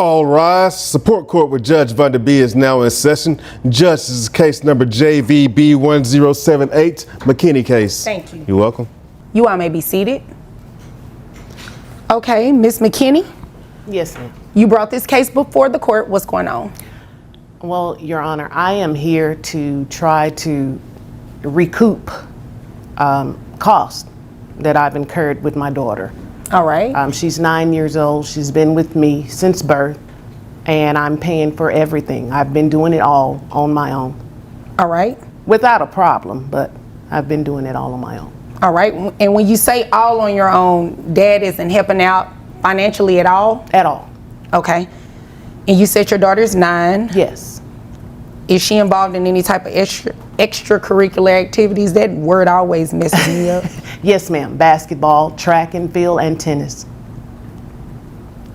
All rise. Support court with Judge Van der Bee is now in session. Judge, this is case number JVB1078, McKinney case. Thank you. You're welcome. You all may be seated. Okay, Ms. McKinney, Yes, ma'am. you brought this case before the court. What's going on? Well, Your Honor, I am here to try to recoup costs that I've incurred with my daughter. All right. She's 9 years old. She's been with me since birth, and I'm paying for everything. I've been doing it all on my own. All right. Without a problem, but I've been doing it all on my own. All right. And when you say all on your own, Dad isn't helping out financially at all? At all. Okay. And you said your daughter's 9. Yes. Is she involved in any type of extracurricular activities? That word always messes me up. Yes, ma'am. Basketball, track and field, and tennis.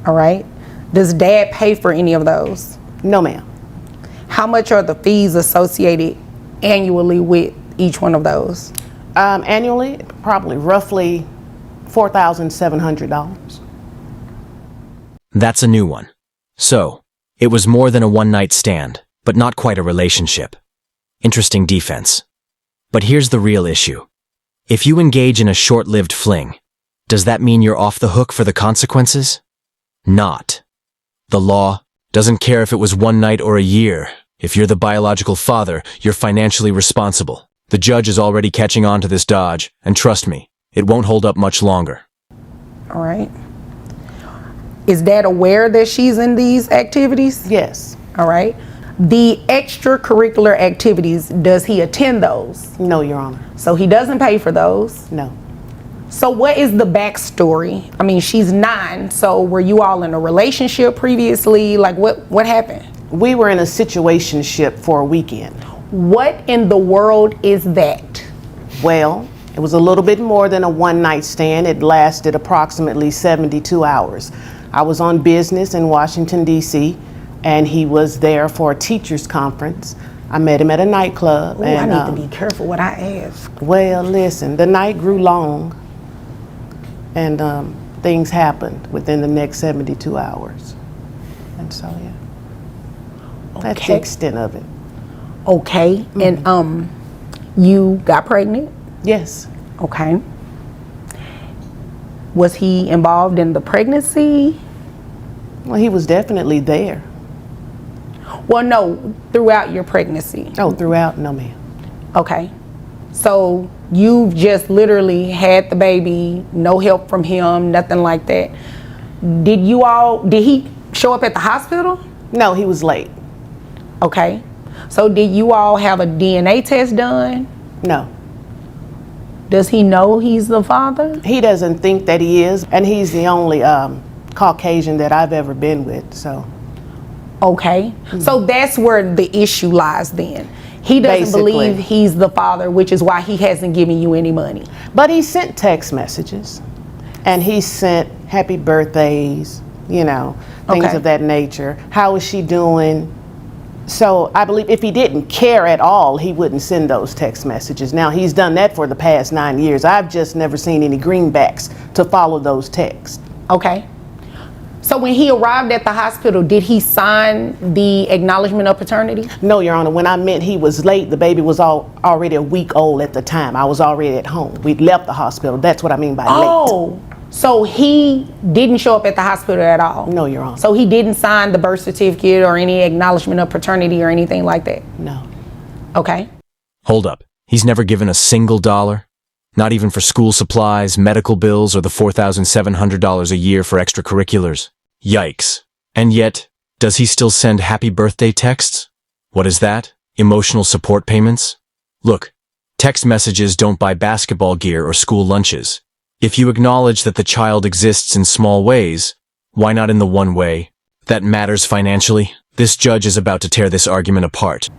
All right. Does Dad pay for any of those? No, ma'am. How much are the fees associated annually with each one of those? Annually, probably roughly $4,700. That's a new one. So, it was more than a one-night stand, but not quite a relationship. Interesting defense. But here's the real issue. If you engage in a short-lived fling, does that mean you're off the hook for the consequences? Not. The law doesn't care if it was one night or a year. If you're the biological father, you're financially responsible. The judge is already catching on to this dodge, and trust me, it won't hold up much longer. All right. Is Dad aware that she's in these activities? Yes. All right. The extracurricular activities, does he attend those? No, Your Honor. So he doesn't pay for those? No. So what is the backstory? I mean, she's 9, so were you all in a relationship previously? Like what happened? We were in a situationship for a weekend. What in the world is that? Well, it was a little bit more than a one-night stand. It lasted approximately 72 hours. I was on business in Washington, D.C., and he was there for a teacher's conference. I met him at a nightclub. Ooh, and I need to be careful what I ask. Well, listen, the night grew long, and things happened within the next 72 hours. And so, yeah, that's the Okay. extent of it. Okay, and you got pregnant? Yes. Okay. Was he involved in the pregnancy? Well, he was definitely there. Well, no, throughout your pregnancy. Oh, throughout? No, ma'am. Okay. So you just literally had the baby, no help from him, nothing like that. Did he show up at the hospital? No, he was late. Okay. So did you all have a DNA test done? No. Does he know he's the father? He doesn't think that he is, and he's the only Caucasian that I've ever been with, so. Okay. So that's where the issue lies then. He doesn't Basically. believe he's the father, which is why he hasn't given you any money. But he sent text messages, and he sent happy birthdays, things Okay. of that nature. How is she doing? So I believe if he didn't care at all, he wouldn't send those text messages. Now, he's done that for the past 9 years. I've just never seen any greenbacks to follow those texts. Okay. So when he arrived at the hospital, did he sign the acknowledgement of paternity? No, Your Honor, when I meant he was late, the baby was already a week old at the time. I was already at home. We'd left the hospital. That's what I mean by late. Oh, so he didn't show up at the hospital at all? No, Your Honor. So he didn't sign the birth certificate or any acknowledgement of paternity or anything like that? No. Okay. Hold up. He's never given a single dollar? Not even for school supplies, medical bills, or the $4,700 a year for extracurriculars? Yikes. And yet, does he still send happy birthday texts? What is that? Emotional support payments? Look, text messages don't buy basketball gear or school lunches. If you acknowledge that the child exists in small ways, why not in the one way that matters financially? This judge is about to tear this argument apart.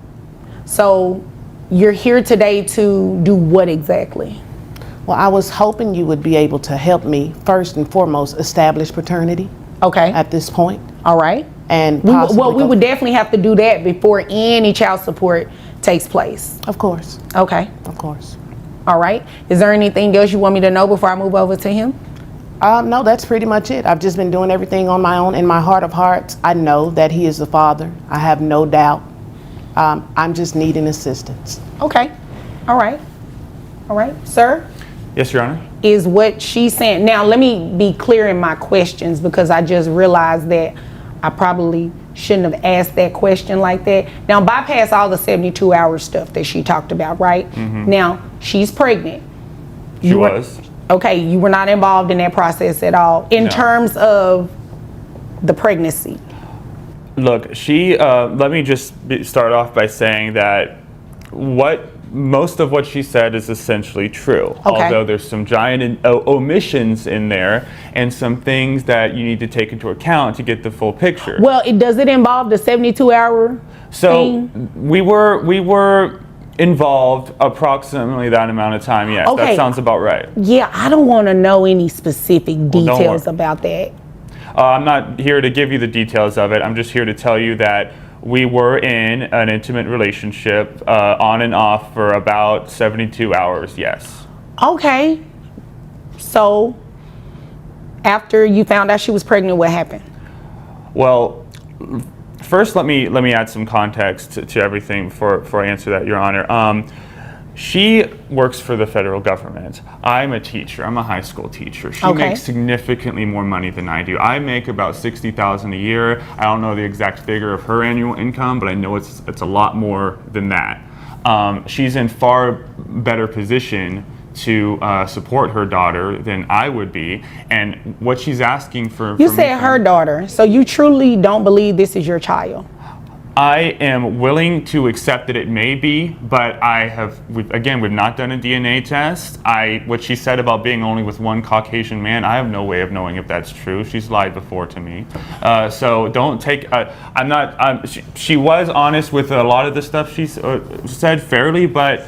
So you're here today to do what exactly? Well, I was hoping you would be able to help me, first and foremost, establish paternity. Okay. At this point. All right. And we possibly would definitely have to do that before any child support takes place. Of course. Okay. Of course. All right. Is there anything else you want me to know before I move over to him? No, that's pretty much it. I've just been doing everything on my own. In my heart of hearts, I know that he is the father. I have no doubt. I'm just needing assistance. Okay. All right. All right. Sir? Yes, Your Honor. Is what she's saying. Now, let me be clear in my questions because I just realized that I probably shouldn't have asked that question like that. Now, bypass all the 72-hour stuff that she talked about, right? Now, she's pregnant. She was. Okay, you were not involved in that process at all in No. terms of the pregnancy. Look, she, let me just start off by saying that most of what she said is essentially true. Okay. Although there's some giant omissions in there and some things that you need to take into account to get the full picture. Well, does it involve the 72-hour So thing? we were involved approximately that amount of time, yes. Okay. That sounds about right. Yeah, I don't want to know any specific don't details worry. about that. I'm not here to give you the details of it. I'm just here to tell you that we were in an intimate relationship on and off for about 72 hours, yes. Okay. So, after you found out she was pregnant, what happened? Well, first let me add some context to everything before I answer that, Your Honor. She works for the federal government. I'm a teacher. I'm a high school teacher. She Okay. makes significantly more money than I do. I make about $60,000 a year. I don't know the exact figure of her annual income, but I know it's a lot more than that. She's in far better position to support her daughter than I would be, and what she's asking for. You said her daughter, so you truly don't believe this is your child? I am willing to accept that it may be, but we've not done a DNA test. What she said about being only with one Caucasian man, I have no way of knowing if that's true. She's lied before to me. So don't take, she was honest with a lot of the stuff she said fairly, but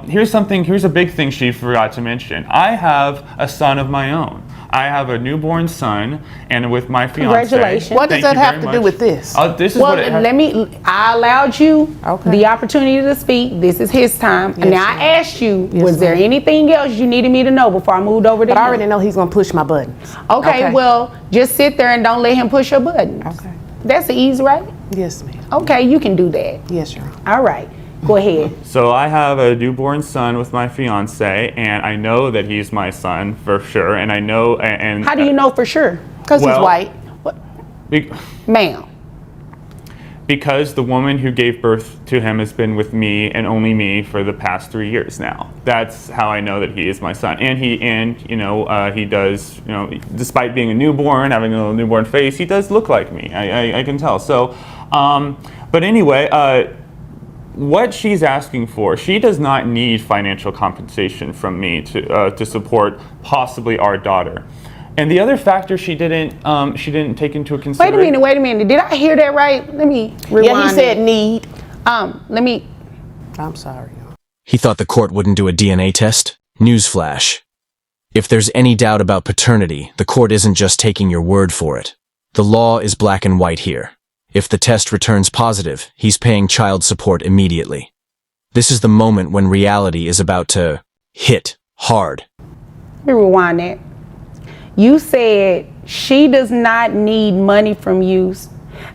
here's a big thing she forgot to mention. I have a son of my own. I have a newborn son, and with my fiance. Congratulations. What does Thank that you have very to do much. with this? This is Well, what it has. I allowed you Okay. the opportunity to speak. This is his time. And Yes, now I ma'am. asked you, Yes, was there ma'am. anything else you needed me to know before I moved over to But I him? already know he's gonna push my buttons. Okay, well, just sit there and don't let him push your buttons. Okay. That's the easy, right? Yes, ma'am. Okay, you can do that. Yes, Your Honor. All right, go ahead. So I have a newborn son with my fiance, and I know that he's my son for sure. And I know, and How do you know for sure? Because Well- he's white. Ma'am. Because the woman who gave birth to him has been with me and only me for the past 3 years now. That's how I know that he is my son. And he does, despite being a newborn, having a little newborn face, he does look like me. I can tell. So, but anyway. What she's asking for, she does not need financial compensation from me to support possibly our daughter. And the other factor she didn't take into consideration. Wait a minute. Did I hear that right? Let me rewind. Yeah, he said it. need. Let me. I'm sorry. He thought the court wouldn't do a DNA test? Newsflash. If there's any doubt about paternity, the court isn't just taking your word for it. The law is black and white here. If the test returns positive, he's paying child support immediately. This is the moment when reality is about to hit hard. Let me rewind that. You said she does not need money from you.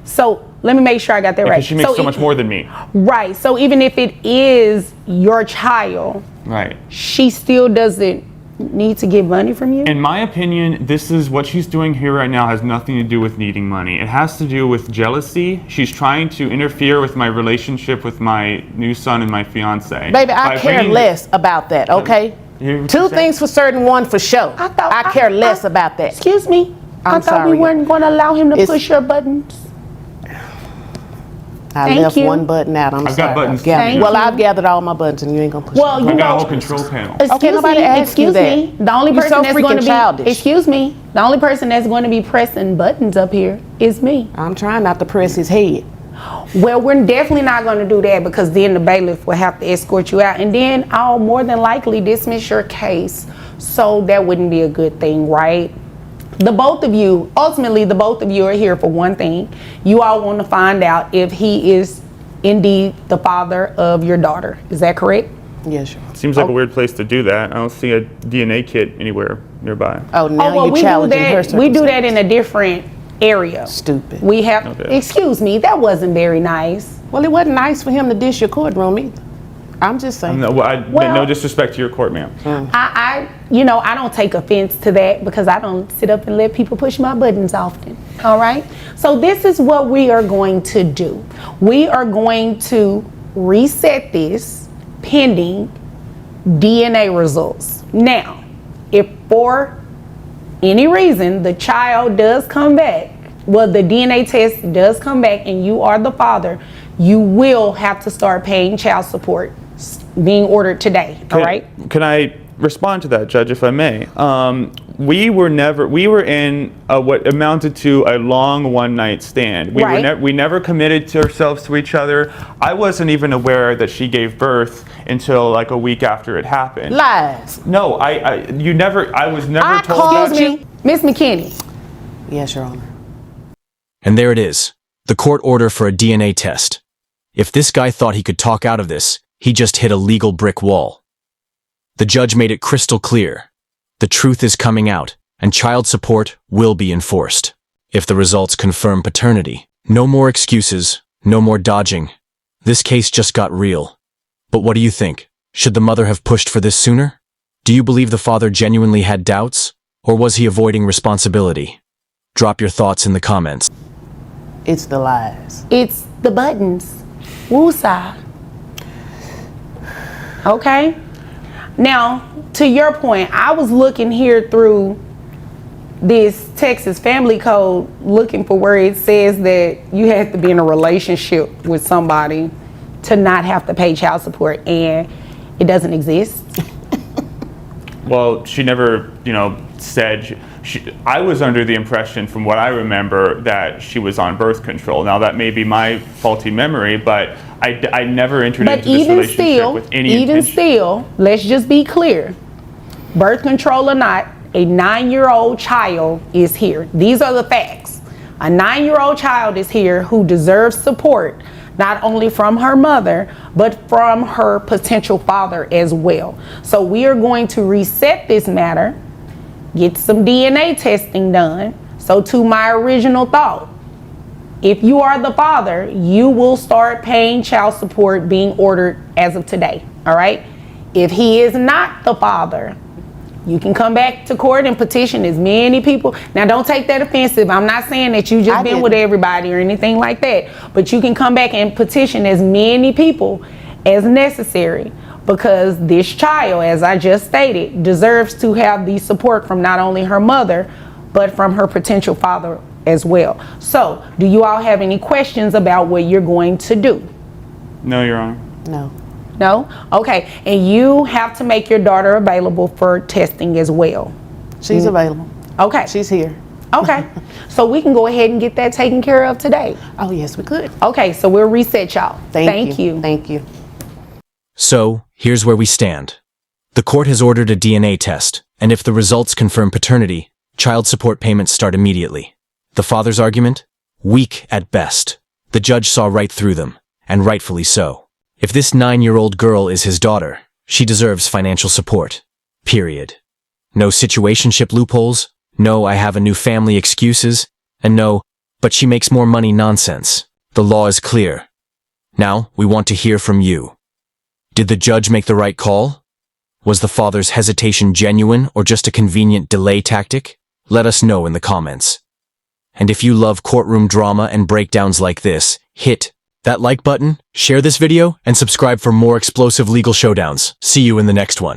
So let me make sure I got that right. Because she makes so much more than me. Right. So even if it is your child, Right. she still doesn't need to get money from you? In my opinion, this is what she's doing here right now has nothing to do with needing money. It has to do with jealousy. She's trying to interfere with my relationship with my new son and my fiance. Baby, I By care bringing- less about that, okay? You hear what Two she said? things for certain, one for sure. I care less about that. Excuse me? I I'm thought we sorry. weren't going to allow him to It's- push your buttons. I Thank left you. one button out. I'm I've sorry. got buttons I've gathered- too. well, I've gathered all my buttons, and you ain't gonna push. Well, them. you I got a know, whole control panel. Okay, nobody asked you that. me. The only You're person so that's going to freaking be childish. excuse me. The only person that's going to be pressing buttons up here is me. I'm trying not to press his head. Well, we're definitely not going to do that because then the bailiff will have to escort you out, and then I'll more than likely dismiss your case. So that wouldn't be a good thing, right? Ultimately, the both of you are here for one thing. You all want to find out if he is indeed the father of your daughter. Is that correct? Yes, Your Honor. Seems like a weird place to do that. I don't see a DNA kit anywhere nearby. Oh, now Oh, well, you're we do challenging her that. We do that circumstance. in a different area. Stupid. We have. Okay. Excuse me, that wasn't very nice. Well, it wasn't nice for him to dish your courtroom either. I'm just saying. No, no disrespect to your court, ma'am. I don't take offense to that because I don't sit up and let people push my buttons often. All right. So this is what we are going to do. We are going to reset this pending DNA results. Now, if for any reason the child does come back, well, the DNA test does come back and you are the father, you will have to start paying child support being ordered today. All right. Can I respond to that, Judge, if I may? We were in what amounted to a long one-night stand. We never committed ourselves to each other. I wasn't even aware that she gave birth until like a week after it happened. Lies. No, I was never told that. Excuse me, Miss McKinney. Yes, Your Honor. And there it is, the court order for a DNA test. If this guy thought he could talk out of this, he just hit a legal brick wall. The judge made it crystal clear. The truth is coming out, and child support will be enforced. If the results confirm paternity, no more excuses, no more dodging. This case just got real. But what do you think? Should the mother have pushed for this sooner? Do you believe the father genuinely had doubts, or was he avoiding responsibility? Drop your thoughts in the comments. It's the lies. It's the buttons. Woosah. Okay. Now, to your point, I was looking here through this Texas family code looking for where it says that you have to be in a relationship with somebody to not have to pay child support, and it doesn't exist. Well, she never, said. I was under the impression, from what I remember, that she was on birth control. Now, that may be my faulty memory, but I never entered into this relationship with any intention. Even still, let's just be clear. Birth control or not, a 9-year-old child is here. These are the facts. A 9-year-old child is here who deserves support, not only from her mother, but from her potential father as well. So we are going to reset this matter, get some DNA testing done. So to my original thought, if you are the father, you will start paying child support being ordered as of today, all right? If he is not the father, you can come back to court and petition as many people. Now, don't take that offensive. I'm not saying that you just been with everybody or anything like that, but you can come back and petition as many people as necessary, because this child, as I just stated, deserves to have the support from not only her mother, but from her potential father as well. So, do you all have any questions about what you're going to do? No, Your Honor. No. No? Okay. And you have to make your daughter available for testing as well. She's available. Okay. She's here. Okay. So we can go ahead and get that taken care of today. Oh, yes, we could. Okay. So we'll reset y'all. Thank you. Thank you. So, here's where we stand. The court has ordered a DNA test, and if the results confirm paternity, child support payments start immediately. The father's argument? Weak at best. The judge saw right through them, and rightfully so. If this 9-year-old girl is his daughter, she deserves financial support. Period. No situationship loopholes, no I have a new family excuses, and no, but she makes more money nonsense. The law is clear. Now, we want to hear from you. Did the judge make the right call? Was the father's hesitation genuine or just a convenient delay tactic? Let us know in the comments. And if you love courtroom drama and breakdowns like this, hit that like button, share this video, and subscribe for more explosive legal showdowns. See you in the next one.